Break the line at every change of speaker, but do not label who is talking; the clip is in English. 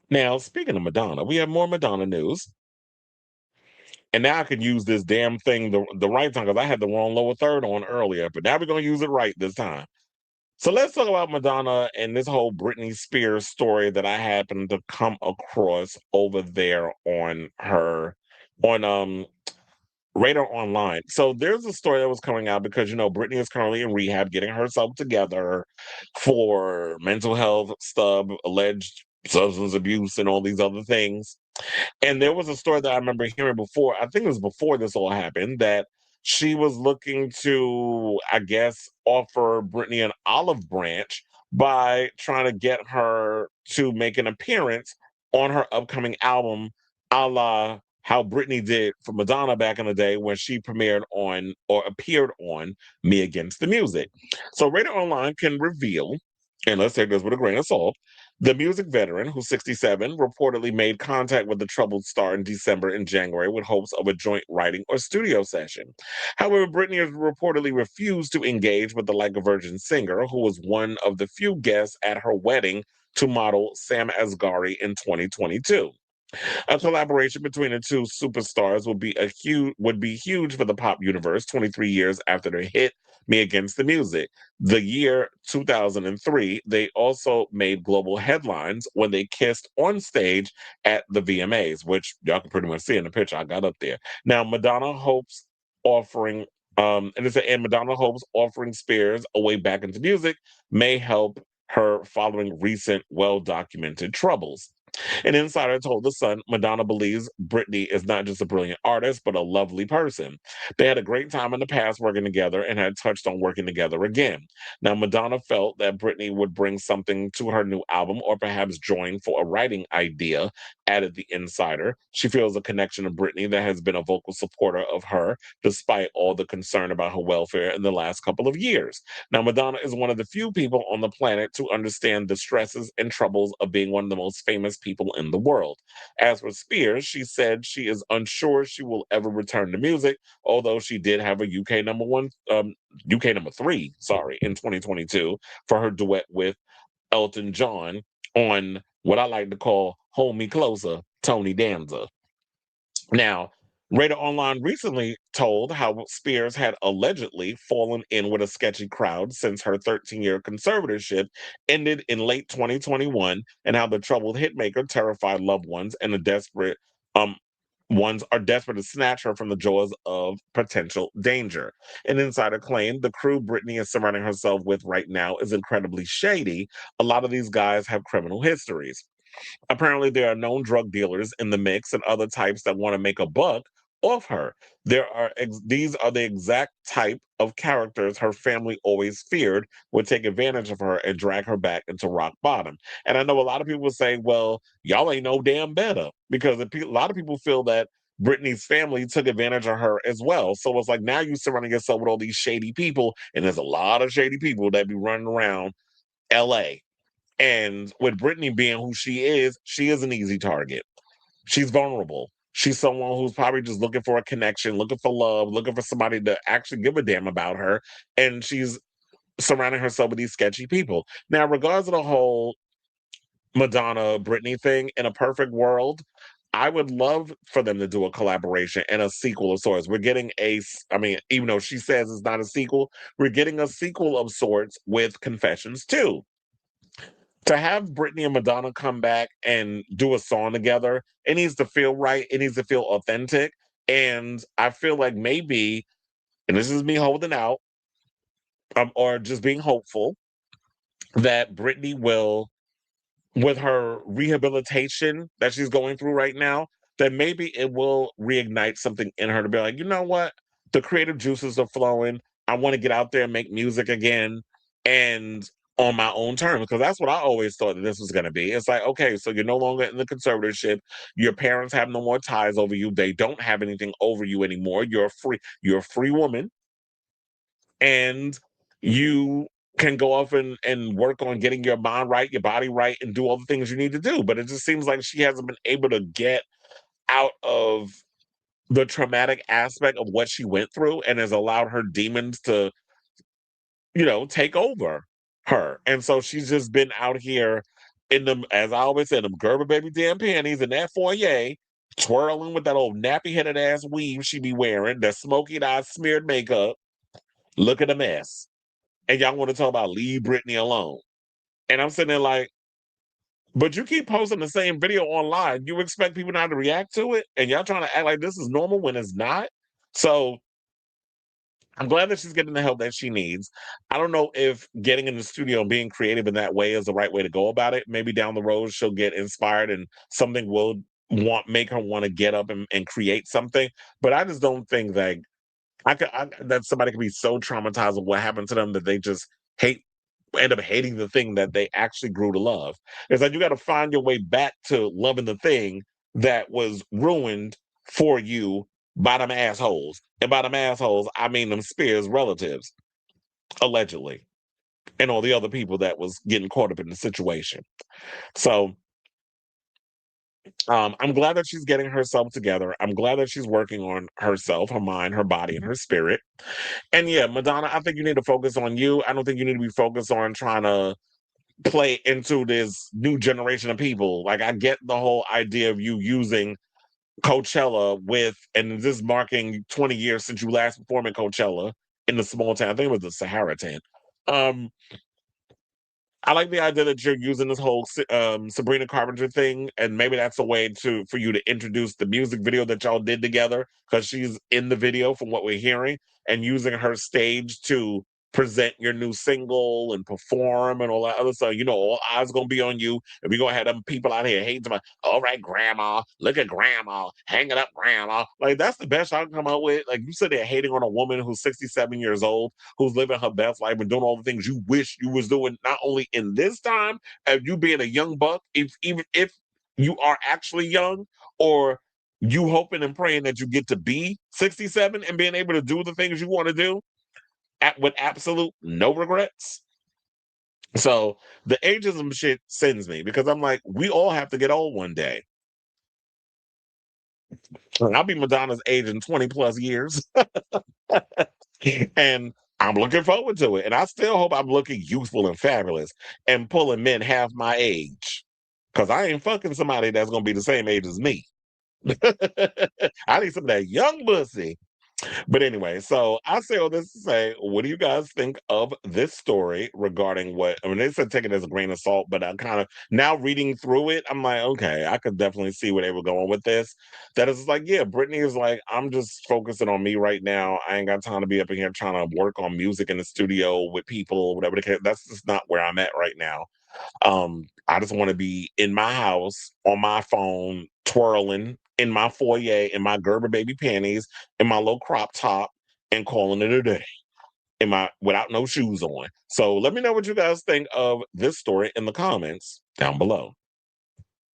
Now, speaking of Madonna, we have more Madonna news. And now I can use this damn thing the right time because I had the wrong lower third on earlier, but now we're going to use it right this time. So let's talk about Madonna and this whole Britney Spears story that I happened to come across over there on on Radar Online. So there's a story that was coming out because Britney is currently in rehab, getting herself together for mental health stuff, alleged substance abuse, and all these other things. And there was a story that I remember hearing before, I think it was before this all happened, that she was looking to, I guess, offer Britney an olive branch by trying to get her to make an appearance on her upcoming album, a la how Britney did for Madonna back in the day when she premiered on or appeared on Me Against the Music. So Radar Online can reveal, and let's take this with a grain of salt, the music veteran, who's 67, reportedly made contact with the troubled star in December and January with hopes of a joint writing or studio session. However, Britney has reportedly refused to engage with the Like a Virgin singer, who was one of the few guests at her wedding to model Sam Asghari in 2022. A collaboration between the two superstars would be huge for the pop universe 23 years after their hit Me Against the Music. The year 2003, they also made global headlines when they kissed on stage at the VMAs, which y'all can pretty much see in the picture I got up there. Now, offering Madonna hopes offering Spears a way back into music may help her following recent well-documented troubles. An insider told The Sun Madonna believes Britney is not just a brilliant artist, but a lovely person. They had a great time in the past working together and had touched on working together again. Now, Madonna felt that Britney would bring something to her new album or perhaps join for a writing idea, added the insider. She feels a connection to Britney that has been a vocal supporter of her despite all the concern about her welfare in the last couple of years. Now, Madonna is one of the few people on the planet to understand the stresses and troubles of being one of the most famous people in the world. As for Spears, she said she is unsure she will ever return to music, although she did have a UK number three, sorry, in 2022 for her duet with Elton John on what I like to call Hold Me Closer, Tony Danza. Now, Radar Online recently told how Spears had allegedly fallen in with a sketchy crowd since her 13-year conservatorship ended in late 2021, and how the troubled hitmaker terrified loved ones and the desperate um ones are desperate to snatch her from the jaws of potential danger. An insider claimed the crew Brittany is surrounding herself with right now is incredibly shady. A lot of these guys have criminal histories. Apparently, there are known drug dealers in the mix and other types that want to make a buck off her. These are the exact type of characters her family always feared would take advantage of her and drag her back into rock bottom. And I know a lot of people say, "Well, y'all ain't no damn better," because a lot of people feel that Britney's family took advantage of her as well. So it's like now you surrounding yourself with all these shady people, and there's a lot of shady people that be running around LA. And with Brittany being who she is an easy target. She's vulnerable. She's someone who's probably just looking for a connection, looking for love, looking for somebody to actually give a damn about her. And she's surrounding herself with these sketchy people. Now, regardless of the whole Madonna Britney thing, in a perfect world, I would love for them to do a collaboration and a sequel of sorts. I mean, even though she says it's not a sequel, we're getting a sequel of sorts with Confessions too. To have Britney and Madonna come back and do a song together, it needs to feel right. It needs to feel authentic. And I feel like maybe, and this is me holding out, or just being hopeful, that Britney will, with her rehabilitation that she's going through right now, that maybe it will reignite something in her to be like, you know what? The creative juices are flowing. I want to get out there and make music again. And on my own terms, because that's what I always thought that this was going to be. It's like, okay, so you're no longer in the conservatorship. Your parents have no more ties over you. They don't have anything over you anymore. You're a free woman, and you can go off and work on getting your mind right, your body right, and do all the things you need to do. But it just seems like she hasn't been able to get out of the traumatic aspect of what she went through and has allowed her demons to, take over her. And so she's just been out here in them, as I always said, them Gerber baby damn panties in that foyer, twirling with that old nappy headed ass weave she be wearing, that smoky eyed smeared makeup. Look at a mess. And y'all want to talk about leave Britney alone. And I'm sitting there like, but you keep posting the same video online. You expect people not to react to it? And y'all trying to act like this is normal when it's not? So I'm glad that she's getting the help that she needs. I don't know if getting in the studio and being creative in that way is the right way to go about it. Maybe down the road she'll get inspired and something will make her want to get up and create something. But I just don't think that that somebody could be so traumatized with what happened to them that they just hate end up hating the thing that they actually grew to love. It's like you got to find your way back to loving the thing that was ruined for you by them assholes. And by them assholes, I mean them Spears relatives, allegedly, and all the other people that was getting caught up in the situation. So I'm glad that she's getting herself together. I'm glad that she's working on herself, her mind, her body, and her spirit. And yeah, Madonna, I think you need to focus on you. I don't think you need to be focused on trying to play into this new generation of people. Like, I get the whole idea of you using Coachella and this marking 20 years since you last performed at Coachella in the small town. I think it was the Sahara tent. Um, I like the idea that you're using this whole Sabrina Carpenter thing, and maybe that's a way for you to introduce the music video that y'all did together, because she's in the video from what we're hearing, and using her stage to present your new single and perform and all that other stuff. You know, all eyes gonna be on you, and we're gonna have them people out here hating about, all right, grandma, look at grandma, hang it up, grandma. Like, that's the best I can come out with. Like, you sit there hating on a woman who's 67 years old, who's living her best life and doing all the things you wish you was doing, not only in this time of you being a young buck, even if you are actually young, or you hoping and praying that you get to be 67 and being able to do the things you want to do with absolute no regrets. So the ageism shit sends me, because I'm like, we all have to get old one day. And I'll be Madonna's age in 20 plus years. And I'm looking forward to it. And I still hope I'm looking youthful and fabulous and pulling men half my age. Because I ain't fucking somebody that's going to be the same age as me. I need some of that young pussy. But anyway, so I say all this to say, what do you guys think of this story regarding what, I mean, they said take it as a grain of salt, but I'm kind of now reading through it. I'm like, okay, I could definitely see where they were going with this. That is like, yeah, Britney is like, I'm just focusing on me right now. I ain't got time to be up in here trying to work on music in the studio with people, whatever the case. That's just not where I'm at right now. I just want to be in my house on my phone, twirling in my foyer in my Gerber baby panties, in my little crop top, and calling it a day in my without no shoes on. So let me know what you guys think of this story in the comments down below.